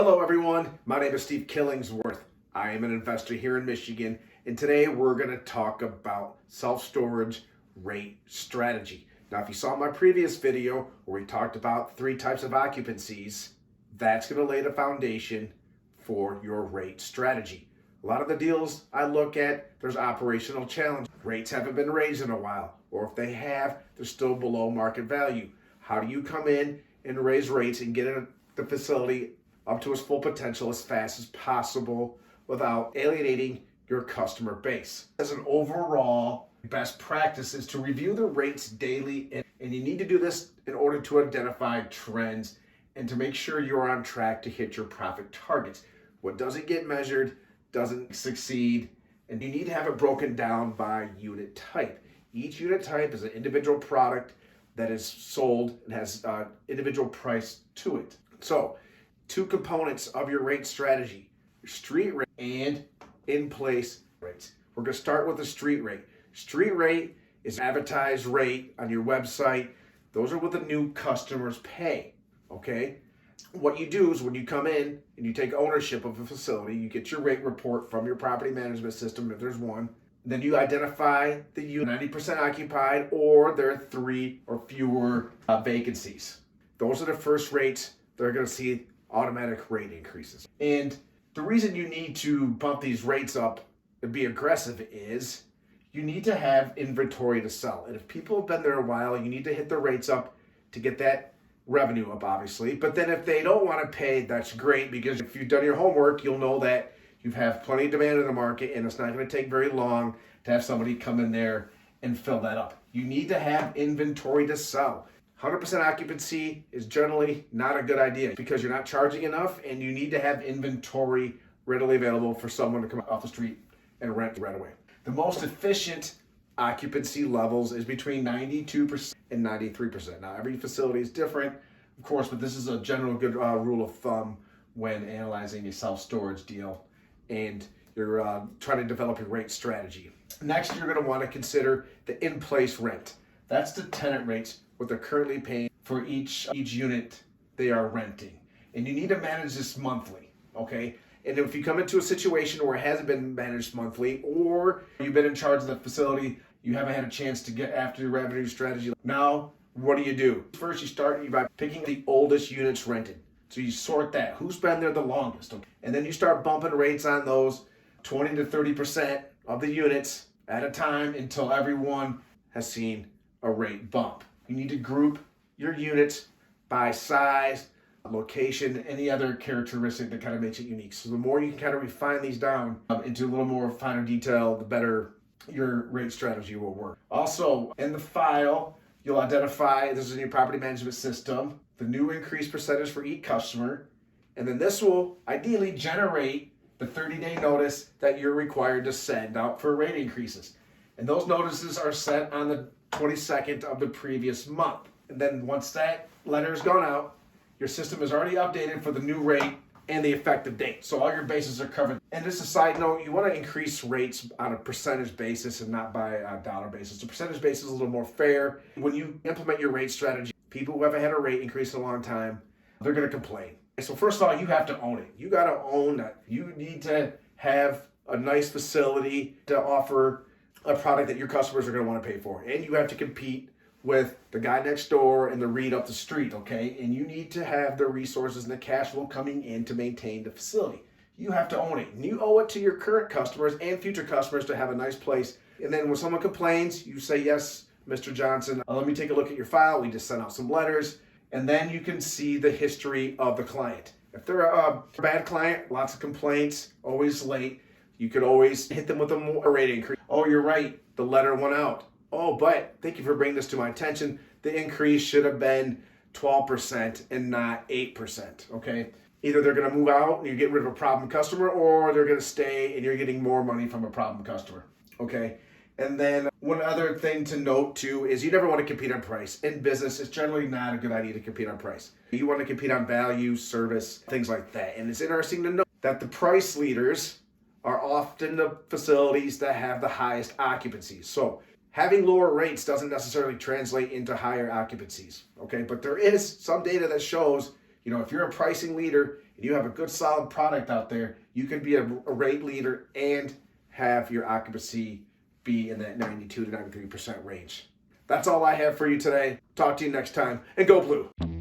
Hello everyone, my name is Steve Killingsworth. I am an investor here in Michigan, and today we're going to talk about self-storage rate strategy. Now, if you saw my previous video where we talked about 3 types of occupancies, that's going to lay the foundation for your rate strategy. A lot of the deals I look at, there's operational challenges. Rates haven't been raised in a while, or if they have, they're still below market value. How do you come in and raise rates and get the facility up to its full potential as fast as possible without alienating your customer base? As an overall best practice is to review the rates daily, and you need to do this in order to identify trends and to make sure you're on track to hit your profit targets. What doesn't get measured doesn't succeed, and you need to have it broken down by unit type. Each unit type is an individual product that is sold and has individual price to it. So, 2 components of your rate strategy: street rate and in-place rates. We're going to start with the street rate. Street rate is an advertised rate on your website. Those are what the new customers pay, okay? What you do is when you come in and you take ownership of a facility, you get your rate report from your property management system, if there's one. Then you identify the unit 90% occupied, or there are 3 or fewer vacancies. Those are the first rates they're going to see automatic rate increases. And the reason you need to bump these rates up and be aggressive is you need to have inventory to sell. And if people have been there a while, you need to hit the rates up to get that revenue up, obviously. But then if they don't want to pay, that's great, because if you've done your homework, you'll know that you have plenty of demand in the market, and it's not going to take very long to have somebody come in there and fill that up. You need to have inventory to sell. 100% occupancy is generally not a good idea because you're not charging enough, and you need to have inventory readily available for someone to come off the street and rent right away. The most efficient occupancy levels is between 92% and 93%. Now, every facility is different, of course, but this is a general good rule of thumb when analyzing a self-storage deal and you're trying to develop your rate strategy. Next, you're going to want to consider the in-place rent. That's the tenant rates, what they're currently paying for each unit they are renting. And you need to manage this monthly, okay? And if you come into a situation where it hasn't been managed monthly, or you've been in charge of the facility, you haven't had a chance to get after your revenue strategy, now what do? First, you start by picking the oldest units rented. So you sort that. Who's been there the longest? Okay? And then you start bumping rates on those 20 to 30% of the units at a time until everyone has seen a rate bump. You need to group your units by size, location, any other characteristic that kind of makes it unique. So the more you can kind of refine these down into a little more finer detail, the better your rate strategy will work. Also, in the file, you'll identify, this is in your property management system, the new increase percentage for each customer, and then this will ideally generate the 30-day notice that you're required to send out for rate increases. And those notices are sent on the 22nd of the previous month. And then once that letter has gone out, your system is already updated for the new rate and the effective date. So all your bases are covered. And just a side note, you want to increase rates on a percentage basis and not by a dollar basis. The percentage basis is a little more fair. When you implement your rate strategy, people who haven't had a rate increase in a long time, they're going to complain. So first of all, you have to own it. You got to own that. You need to have a nice facility to offer a product that your customers are going to want to pay for. And you have to compete with the guy next door and the REIT up the street, okay? And you need to have the resources and the cash flow coming in to maintain the facility. You have to own it. And you owe it to your current customers and future customers to have a nice place. And then when someone complains, you say, yes, Mr. Johnson, let me take a look at your file. We just sent out some letters. And then you can see the history of the client. If they're a bad client, lots of complaints, always late, you could always hit them with a rate increase. Oh, you're right, the letter went out. Oh, but thank you for bringing this to my attention. The increase should have been 12% and not 8%, okay? Either they're gonna move out and you get rid of a problem customer, or they're gonna stay and you're getting more money from a problem customer, okay? And then one other thing to note too is you never want to compete on price. In business, it's generally not a good idea to compete on price. You want to compete on value, service, things like that. And it's interesting to note that the price leaders are often the facilities that have the highest occupancies. So having lower rates doesn't necessarily translate into higher occupancies, okay? But there is some data that shows You know, if you're a pricing leader and you have a good solid product out there, you can be a rate leader and have your occupancy be in that 92 to 93% range. That's all I have for you today. Talk to you next time, and go blue.